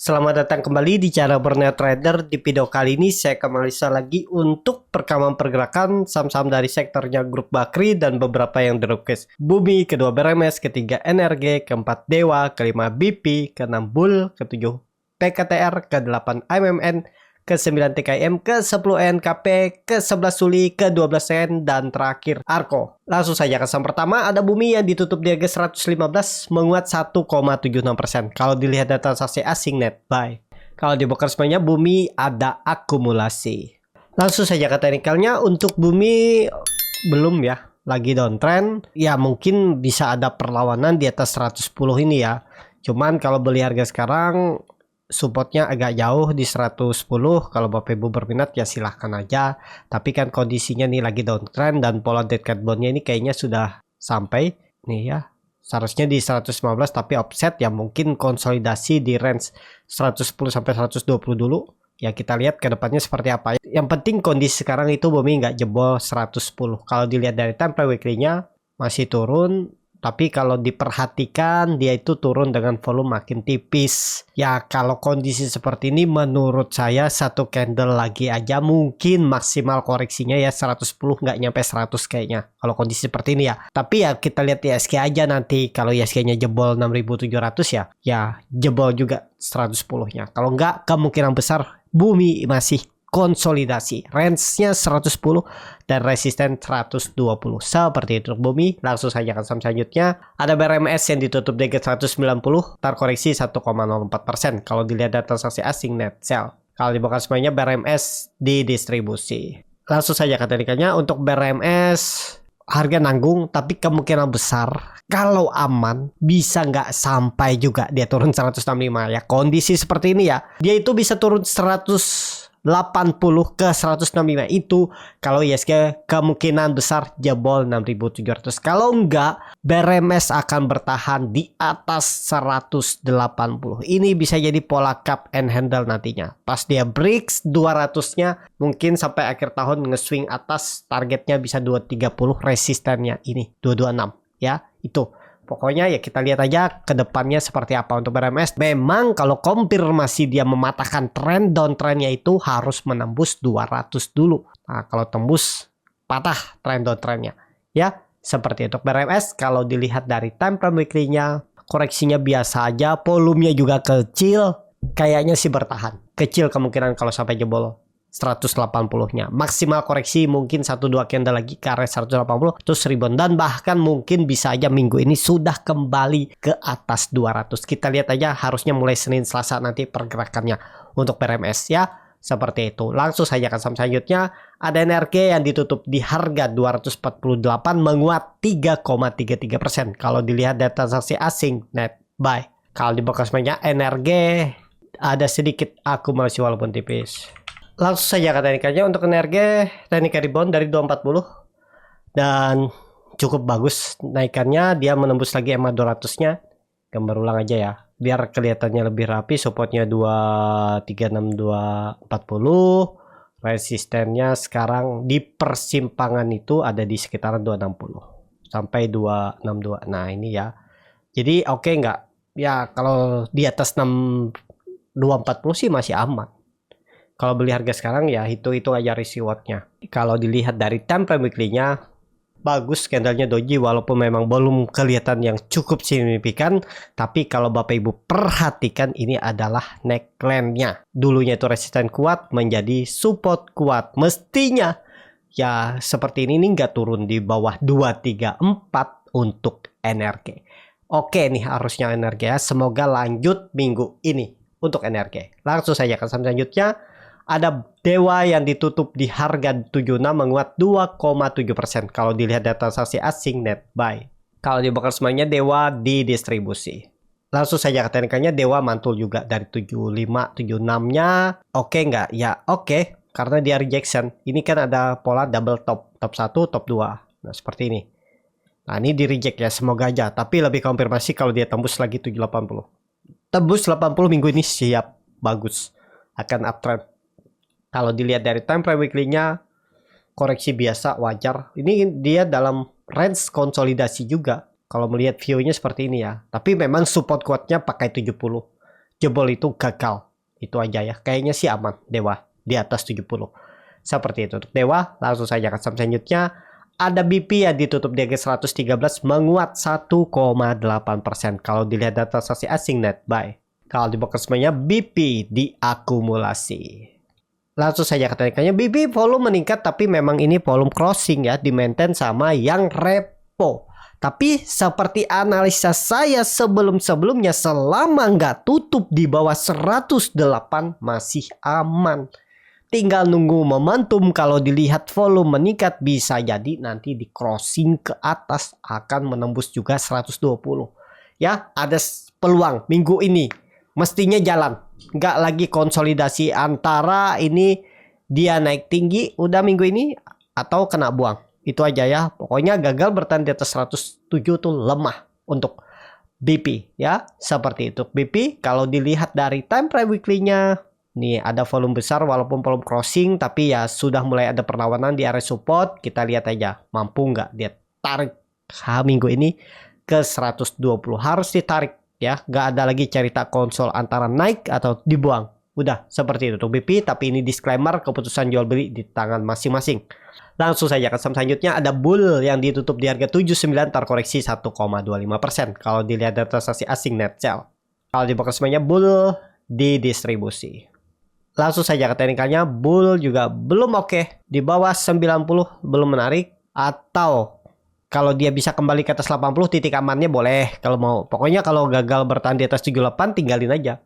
Selamat datang kembali di channel Burnout Trader. Di video kali ini saya kembali lagi untuk perekaman pergerakan saham-saham dari sektornya Grup Bakri dan beberapa yang drop case. Bumi, kedua BRMS, ketiga NRG, keempat Dewa, kelima BP, keenam Bull, ketujuh PKTR, ke-8 AMMN, ke-9 TKM, ke-10 NKP, ke-11 Suli, ke-12 Sen, dan terakhir Arko. Langsung saja ke saham pertama, ada Bumi yang ditutup di harga 115 menguat 1,76%. Kalau dilihat data transaksi asing net buy. Kalau di broker semuanya Bumi ada akumulasi. Langsung saja ke teknikalnya, untuk Bumi belum ya, lagi downtrend. Ya mungkin bisa ada perlawanan di atas 110 ini ya. Cuman kalau beli harga sekarang supportnya agak jauh di 110. Kalau Bapak Ibu berminat ya silahkan aja, tapi kan kondisinya nih lagi downtrend dan pola dead cat bondnya ini kayaknya sudah sampai nih ya, seharusnya di 115 tapi offset ya, mungkin konsolidasi di range 110 sampai 120 dulu ya. Kita lihat ke depannya seperti apa. Yang penting kondisi sekarang itu Bumi nggak jebol 110. Kalau dilihat dari template weekly-nya masih turun, tapi kalau diperhatikan dia itu turun dengan volume makin tipis. Ya kalau kondisi seperti ini menurut saya satu candle lagi aja mungkin maksimal koreksinya ya 110, nggak nyampe 100 kayaknya. Kalau kondisi seperti ini ya. Tapi ya kita lihat ISG aja nanti. Kalau ISG-nya jebol 6.700 ya jebol juga 110-nya. Kalau nggak, kemungkinan besar Bumi masih konsolidasi, range-nya 110 dan resisten 120. Seperti itu Bumi. Langsung saja ke saham selanjutnya, ada BRMS yang ditutup di 190, terkoreksi 1,04%. Kalau dilihat data transaksi asing net sell. Kalau dibuka semuanya BRMS di distribusi. Langsung saja ke teknikalnya, untuk BRMS harga nanggung, tapi kemungkinan besar kalau aman bisa nggak sampai juga dia turun 165 ya. Kondisi seperti ini ya, dia itu bisa turun 180 ke 165 itu kalau ISG kemungkinan besar jebol 6.700. Kalau enggak, BRMS akan bertahan di atas 180. Ini bisa jadi pola cup and handle nantinya. Pas dia breaks 200-nya mungkin sampai akhir tahun nge-swing atas, targetnya bisa 230, resistennya ini 226 ya. Itu pokoknya ya kita lihat aja ke depannya seperti apa untuk BRMS. Memang kalau konfirmasi dia mematahkan tren downtrendnya itu harus menembus 200 dulu. Nah kalau tembus patah tren downtrendnya ya. Seperti itu BRMS. Kalau dilihat dari time frame weekly-nya koreksinya biasa aja, volumenya juga kecil, kayaknya sih bertahan. Kecil kemungkinan kalau sampai jebol 180-nya. Maksimal koreksi mungkin 1-2 candle lagi ke area 180 terus rebound, dan bahkan mungkin bisa aja minggu ini sudah kembali ke atas 200. Kita lihat aja, harusnya mulai Senin Selasa nanti pergerakannya untuk PRMS ya. Seperti itu. Langsung saja ke saham selanjutnya, ada NRG yang ditutup di harga 248 menguat 3,33%. Kalau dilihat data transaksi asing net buy. Kalau di box banyak NRG ada sedikit akumulasi walaupun tipis. Langsung saja ke teknikalnya, untuk energi teknik rebound dari 240 dan cukup bagus naikannya, dia menembus lagi EMA 200-nya. Gambar ulang aja ya biar kelihatannya lebih rapi. Supportnya 236 240, resistennya sekarang di persimpangan itu ada di sekitaran 260 sampai 262. Nah ini ya, jadi oke nggak ya, kalau di atas 240 sih masih aman. Kalau beli harga sekarang ya itu aja risk rewardnya. Kalau dilihat dari time frame weekly-nya bagus candlenya doji, walaupun memang belum kelihatan yang cukup signifikan, tapi kalau Bapak Ibu perhatikan ini adalah neckline-nya. Dulunya itu resisten kuat menjadi support kuat. Mestinya ya seperti ini nggak turun di bawah 234 untuk energi. Oke nih harusnya energi ya. Semoga lanjut minggu ini untuk energi. Langsung saja ke saham selanjutnya. Ada Dewa yang ditutup di harga 76 menguat 2,7%. Kalau dilihat data transaksi asing net buy. Kalau di broker semuanya Dewa di distribusi. Langsung saja ke teknikalnya, Dewa mantul juga dari 75 76-nya. Oke nggak? Ya oke, karena dia rejection. Ini kan ada pola double top, top 1, top 2. Nah seperti ini. Nah ini di reject ya, semoga aja. Tapi lebih konfirmasi kalau dia tembus lagi 780. Tembus 80 minggu ini siap, bagus, akan uptrend. Kalau dilihat dari time frame weekly-nya koreksi biasa, wajar. Ini dia dalam range konsolidasi juga. Kalau melihat view-nya seperti ini ya. Tapi memang support kuatnya pakai 70. jebol itu gagal. Itu aja ya. Kayaknya sih aman Dewa di atas 70. Seperti itu untuk Dewa. Langsung saja ke saham selanjutnya. Ada BP ya ditutup di harga 113 menguat 1,8%. Kalau dilihat data transaksi asing net buy. Kalau di box semuanya BP diakumulasi. Langsung saja ketarikannya BP volume meningkat tapi memang ini volume crossing ya di maintain sama yang repo. Tapi seperti analisa saya sebelumnya selama nggak tutup di bawah 108 masih aman. Tinggal nunggu momentum, kalau dilihat volume meningkat bisa jadi nanti di crossing ke atas akan menembus juga 120. Ya, ada peluang minggu ini mestinya jalan. Nggak lagi konsolidasi antara ini dia naik tinggi udah minggu ini atau kena buang. Itu aja ya. Pokoknya gagal bertahan di atas 107 tuh lemah untuk BP ya. Seperti itu BP. Kalau dilihat dari time frame weekly-nya, nih ada volume besar walaupun volume crossing, tapi ya sudah mulai ada perlawanan di area support. Kita lihat aja mampu nggak dia tarik minggu ini ke 120. Harus ditarik ya. Nggak ada lagi cerita konsol antara naik atau dibuang. Udah seperti itu untuk BP. Tapi ini disclaimer, keputusan jual beli di tangan masing-masing. Langsung saja ke saham selanjutnya ada Bull yang ditutup di harga 79 terkoreksi 1,25%. Kalau dilihat data transaksi asing net sell. Kalau di box semuanya Bull didistribusi. Langsung saja ke teknikalnya, Bull juga belum oke. Di bawah 90 belum menarik. Atau kalau dia bisa kembali ke atas 80 titik amannya boleh kalau mau. Pokoknya kalau gagal bertahan di atas 78 tinggalin aja.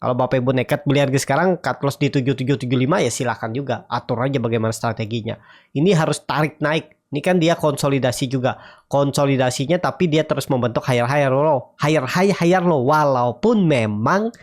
Kalau Bapak Ibu nekat beli harga sekarang cut loss di 7775 ya silahkan juga. Atur aja bagaimana strateginya. Ini harus tarik naik. Ini kan dia konsolidasi juga. Konsolidasinya tapi dia terus membentuk higher low. Higher low. Walaupun memang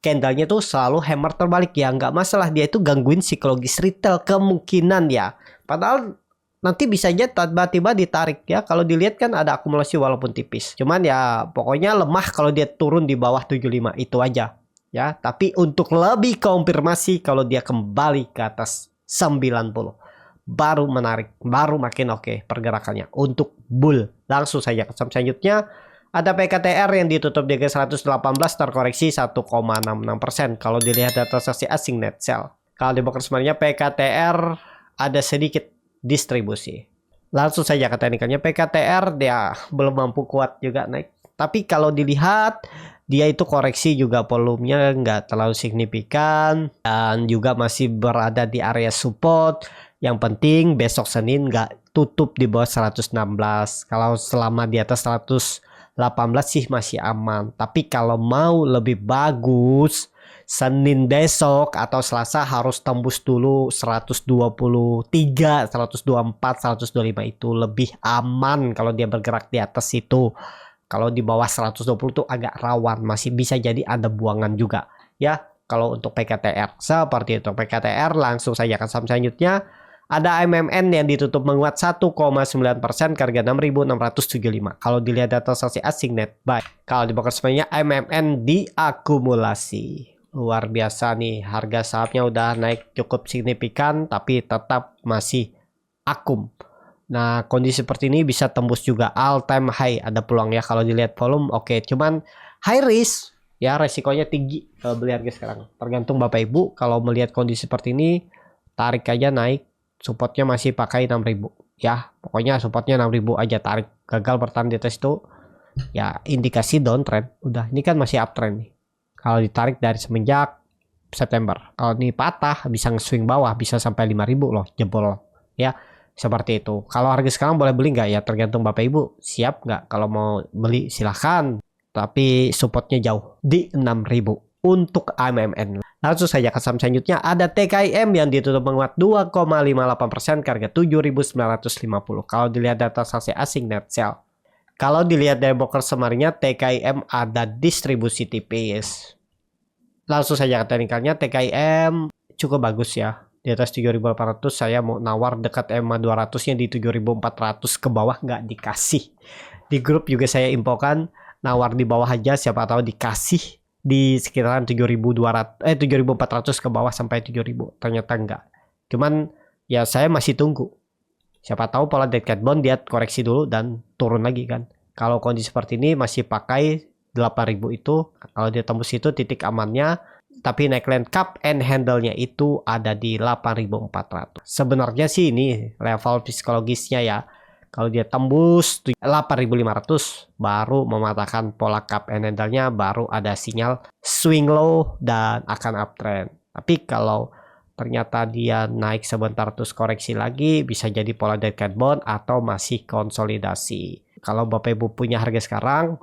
candlenya tuh selalu hammer terbalik ya. Nggak masalah, dia itu gangguin psikologis retail kemungkinan ya. Padahal nanti bisa aja tiba-tiba ditarik ya. Kalau dilihat kan ada akumulasi walaupun tipis. Cuman ya pokoknya lemah kalau dia turun di bawah 75. Itu aja. Ya, tapi untuk lebih konfirmasi kalau dia kembali ke atas 90 baru menarik, baru makin oke pergerakannya untuk Bull. Langsung saja ke saham selanjutnya ada PKTR yang ditutup di harga 118 terkoreksi 1,66%. Kalau dilihat data transaksi asing net sell. Kalau di box sebenarnya PKTR ada sedikit distribusi. Langsung saja ke teknikalnya PKTR dia belum mampu kuat juga naik. Tapi kalau dilihat dia itu koreksi juga volumenya nggak terlalu signifikan dan juga masih berada di area support. Yang penting besok Senin nggak tutup di bawah 116. Kalau selama di atas 118 sih masih aman. Tapi kalau mau lebih bagus Senin besok atau Selasa harus tembus dulu 123, 124, 125 itu lebih aman kalau dia bergerak di atas itu. Kalau di bawah 120 tuh agak rawan, masih bisa jadi ada buangan juga ya. Kalau untuk PKTR seperti itu. PKTR langsung saja ke saham selanjutnya ada MMN yang ditutup menguat 1,9% ke harga 6.675. Kalau dilihat data transaksi asing net buy. Kalau di box semuanya MMN diakumulasi. Luar biasa nih, harga sahamnya udah naik cukup signifikan tapi tetap masih akum. Nah, kondisi seperti ini bisa tembus juga all time high, ada peluang ya kalau dilihat volume. Oke, cuman high risk ya, resikonya tinggi kalau beli harga sekarang. Tergantung Bapak Ibu, kalau melihat kondisi seperti ini tarik aja naik, supportnya masih pakai 6.000 ya. Pokoknya supportnya 6.000 aja, tarik. Gagal bertahan di atas itu ya indikasi downtrend. Udah, ini kan masih uptrend nih. Kalau ditarik dari semenjak September. Kalau ini patah bisa nge-swing bawah, bisa sampai 5.000 loh jebol ya. Seperti itu. Kalau harga sekarang boleh beli nggak ya, tergantung Bapak Ibu siap nggak. Kalau mau beli silahkan, tapi supportnya jauh di 6.000 untuk MMN. Langsung saja ke saham selanjutnya ada TKIM yang ditutup menguat 2,58% ke harga 7.950. Kalau dilihat data transaksi asing net sell. Kalau dilihat dari broker semarnya TKIM ada distribusi tipis. Langsung saja ke teknikalnya TKIM cukup bagus ya. Di atas 7.800 saya mau nawar dekat EMA 200-nya di 7.400 ke bawah nggak dikasih. Di grup juga saya infokan nawar di bawah aja, siapa tahu dikasih di sekitaran 7.400 ke bawah sampai 7.000. Ternyata enggak. Cuman ya saya masih tunggu. Siapa tahu pola dead cat bond dia koreksi dulu dan turun lagi kan. Kalau kondisi seperti ini masih pakai 8.000 itu, kalau dia tembus itu titik amannya. Tapi neckline cup and handle-nya itu ada di 8.400. Sebenarnya sih ini level psikologisnya ya. Kalau dia tembus 8.500 baru mematahkan pola cup and handle-nya, baru ada sinyal swing low dan akan uptrend. Tapi kalau ternyata dia naik sebentar terus koreksi lagi, bisa jadi pola dead cat bond atau masih konsolidasi. Kalau Bapak Ibu punya harga sekarang,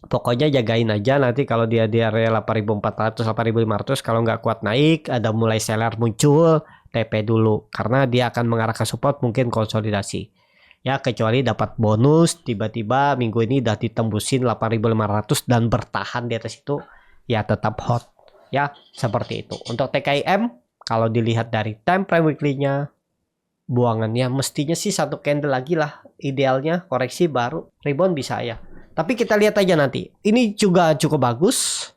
pokoknya jagain aja nanti kalau dia di area 8.400 8.500, kalau nggak kuat naik, ada mulai seller muncul, TP dulu karena dia akan mengarah ke support, mungkin konsolidasi. Ya, kecuali dapat bonus tiba-tiba minggu ini udah ditembusin 8.500 dan bertahan di atas itu, ya tetap hot. Ya, seperti itu. Untuk TKIM, kalau dilihat dari time frame weekly-nya, buangannya mestinya sih satu candle lagi lah. Idealnya koreksi baru rebound bisa ya. Tapi kita lihat aja nanti. Ini juga cukup bagus.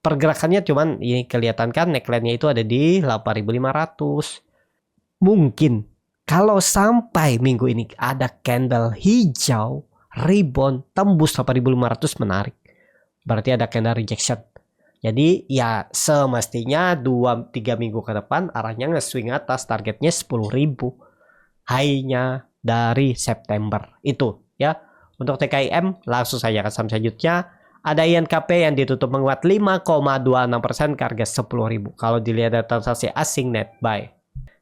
Pergerakannya cuman ini kelihatan kan neckline-nya itu ada di 8.500. Mungkin kalau sampai minggu ini ada candle hijau, rebound, tembus 8.500 menarik. Berarti ada candle rejection. Jadi ya semestinya 2-3 minggu ke depan arahnya nge-swing atas, targetnya 10.000. High-nya dari September itu ya. Untuk TKIM langsung saja ke saham selanjutnya. Ada INKP yang ditutup menguat 5,26% ke harga 10.000. Kalau dilihat dari transaksi asing net buy.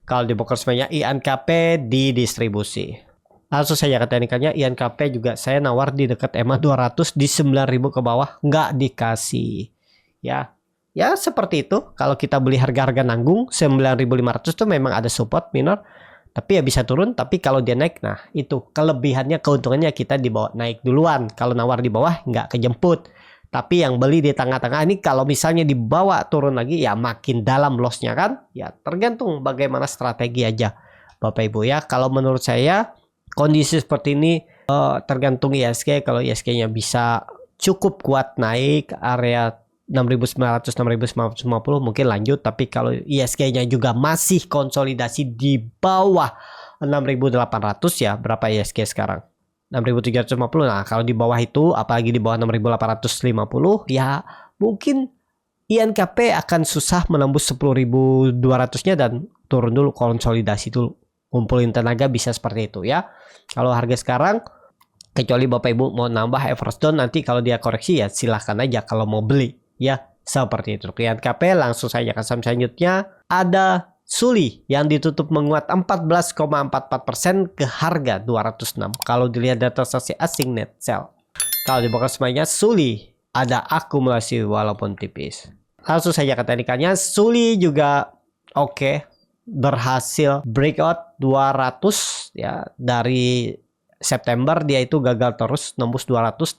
Kalau di broker semuanya INKP didistribusi. Langsung saja ke teknikalnya, INKP juga saya nawar di dekat EMA 200 di 9.000 ke bawah, nggak dikasih. Ya seperti itu. Kalau kita beli harga-harga nanggung 9.500 tuh memang ada support minor, tapi ya bisa turun. Tapi kalau dia naik, nah itu kelebihannya, keuntungannya kita dibawa naik duluan. Kalau nawar di bawah nggak kejemput. Tapi yang beli di tengah-tengah ini kalau misalnya dibawa turun lagi, ya makin dalam lossnya kan. Ya tergantung bagaimana strategi aja Bapak Ibu ya. Kalau menurut saya kondisi seperti ini tergantung ISG. Kalau ISG-nya bisa cukup kuat naik area 6.900 6.950 mungkin lanjut. Tapi kalau ISG-nya juga masih konsolidasi di bawah 6.800, ya berapa ISG sekarang? 6.350. Nah, kalau di bawah itu, apalagi di bawah 6.850, ya mungkin INKP akan susah menembus 10.200-nya dan turun dulu, konsolidasi dulu. Kumpulin tenaga bisa seperti itu ya. Kalau harga sekarang, kecuali Bapak Ibu mau nambah Everstone, nanti kalau dia koreksi ya silahkan aja kalau mau beli. Ya, seperti itu. INKP langsung saja ke saham selanjutnya. Ada Suli yang ditutup menguat 14,44% ke harga 206. Kalau dilihat data transaksi asing net sell. Kalau di broker semuanya Suli ada akumulasi walaupun tipis. Langsung saja ke teknikalnya, Suli juga oke, berhasil breakout 200 ya. Dari September dia itu gagal terus, nembus 200,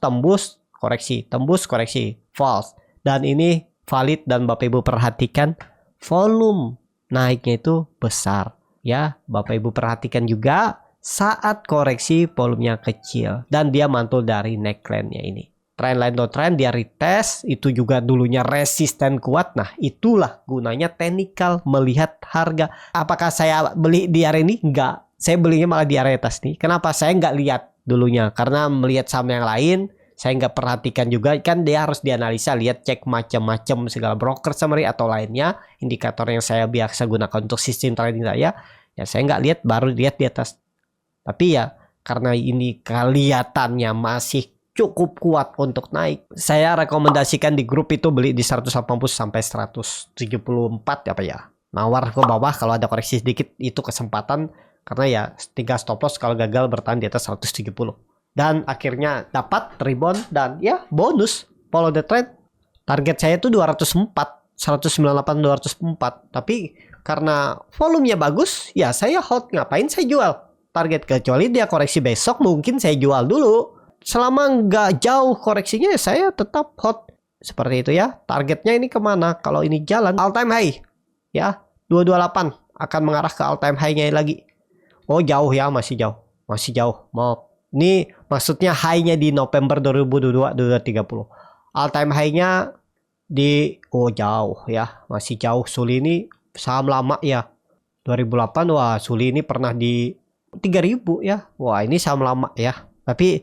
tembus koreksi, false. Dan ini valid dan Bapak Ibu perhatikan volume naiknya itu besar ya. Bapak Ibu perhatikan juga saat koreksi volumenya kecil dan dia mantul dari neckline-nya ini. Trendline downtrend dia retest, itu juga dulunya resisten kuat. Nah, itulah gunanya teknikal melihat harga. Apakah saya beli di area ini? Enggak. Saya belinya malah di area atas nih. Kenapa? Saya nggak lihat dulunya karena melihat saham yang lain. Saya nggak perhatikan juga, kan dia harus dianalisa, lihat cek macam-macam segala broker summary atau lainnya, indikator yang saya biasa gunakan untuk sistem trading saya. Ya saya nggak lihat, baru lihat di atas. Tapi ya karena ini kelihatannya masih cukup kuat untuk naik, saya rekomendasikan di grup itu beli di 180 sampai 174 apa ya. Nawar ke bawah kalau ada koreksi sedikit, itu kesempatan karena ya tinggal stop loss kalau gagal bertahan di atas 170. Dan akhirnya dapat rebound dan ya bonus follow the trend. Target saya itu 204, 198 204. Tapi karena volumenya bagus, ya saya hold, ngapain saya jual target, kecuali dia koreksi besok mungkin saya jual dulu. Selama nggak jauh koreksinya saya tetap hold. Seperti itu ya. Targetnya ini kemana? Kalau ini jalan all time high ya 228 akan mengarah ke all time high-nya lagi. Oh jauh ya, masih jauh. Mau ini maksudnya high-nya di November 2022 2030. All time high-nya di jauh ya, masih jauh. Suli ini saham lama ya. 2008 wah Suli ini pernah di 3.000 ya. Wah, ini saham lama ya. Tapi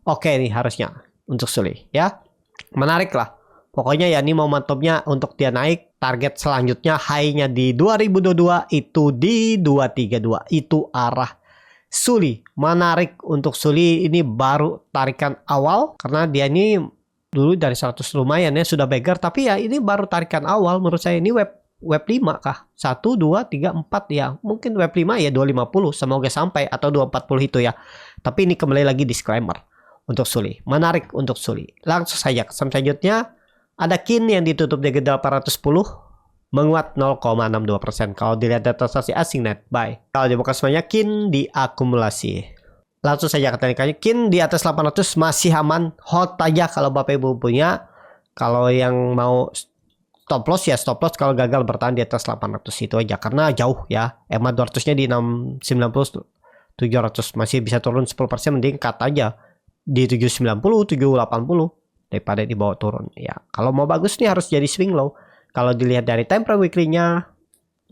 oke nih harusnya untuk Suli ya. Menarik lah. Pokoknya ya ini momentumnya untuk dia naik. Target selanjutnya high-nya di 2022 itu di 232. Itu arah Suli. Menarik untuk Suli, ini baru tarikan awal karena dia ini dulu dari 100 lumayan ya sudah beggar, tapi ya ini baru tarikan awal menurut saya. Ini web 5 kah? 1 2 3 4 ya. Mungkin web 5 ya 250 semoga sampai atau 240 itu ya. Tapi ini kembali lagi disclaimer untuk Suli. Menarik untuk Suli. Langsung saja ke selanjutnya ada KIN yang ditutup di 810 menguat 0,62%. Kalau dilihat data transaksi asing net buy. Kalau dibuka semuanya KIN diakumulasi. Langsung saja katakannya KIN di atas 800 masih aman, hold aja kalau Bapak Ibu punya. Kalau yang mau stop loss ya stop loss kalau gagal bertahan di atas 800 itu aja karena jauh ya. EMA 200-nya di 690 700 masih bisa turun 10%, mending cut aja di 790 780 daripada di bawah turun ya. Kalau mau bagus nih harus jadi swing low. Kalau dilihat dari time frame weekly-nya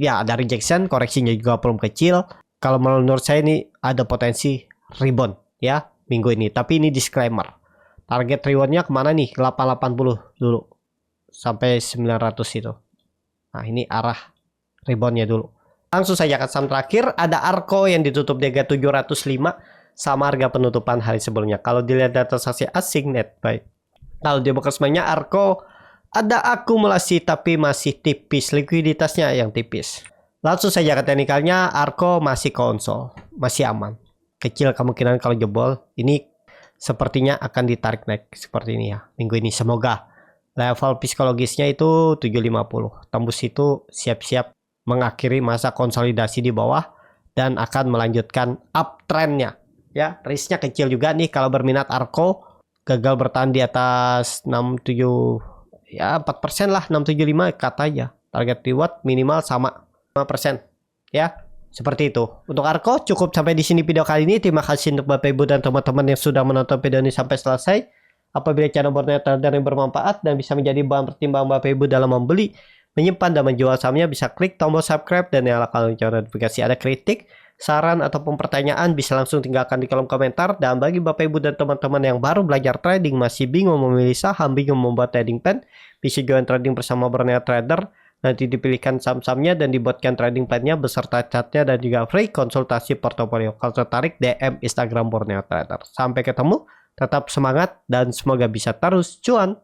ya ada rejection, koreksinya juga belum kecil. Kalau menurut saya ini ada potensi rebound ya minggu ini, tapi ini disclaimer. Target rewardnya kemana nih? 880 dulu sampai 900 itu. Nah ini arah reboundnya dulu. Langsung saja ke saham terakhir ada Arko yang ditutup di harga 705 sama harga penutupan hari sebelumnya. Kalau dilihat data transaksi asing net buy. Kalau dibuka semuanya Arko ada akumulasi tapi masih tipis, likuiditasnya yang tipis. Langsung saja ke teknikalnya, Arko masih konsol, masih aman. Kecil kemungkinan kalau jebol, ini sepertinya akan ditarik naik seperti ini ya. Minggu ini semoga. Level psikologisnya itu 750. Tembus itu siap-siap mengakhiri masa konsolidasi di bawah dan akan melanjutkan uptrendnya. Ya, risknya kecil juga nih kalau berminat Arko. Gagal bertahan di atas 67 ya 4% lah, 675 kata aja. Target reward minimal sama 5% ya. Seperti itu. Untuk Arko cukup sampai di sini video kali ini. Terima kasih untuk Bapak Ibu dan teman-teman yang sudah menonton video ini sampai selesai. Apabila channel Borneo Trader yang bermanfaat dan bisa menjadi bahan pertimbangan Bapak Ibu dalam membeli, menyimpan dan menjual sahamnya, bisa klik tombol subscribe dan nyalakan lonceng notifikasi. Ada kritik, saran ataupun pertanyaan bisa langsung tinggalkan di kolom komentar. Dan bagi Bapak Ibu dan teman-teman yang baru belajar trading, masih bingung memilih saham, bingung membuat trading plan, bisa join trading bersama Borneo Trader. Nanti dipilihkan saham-sahamnya dan dibuatkan trading plan-nya beserta chartnya dan juga free konsultasi portofolio. Kalau tertarik DM Instagram Borneo Trader. Sampai ketemu, tetap semangat dan semoga bisa terus cuan.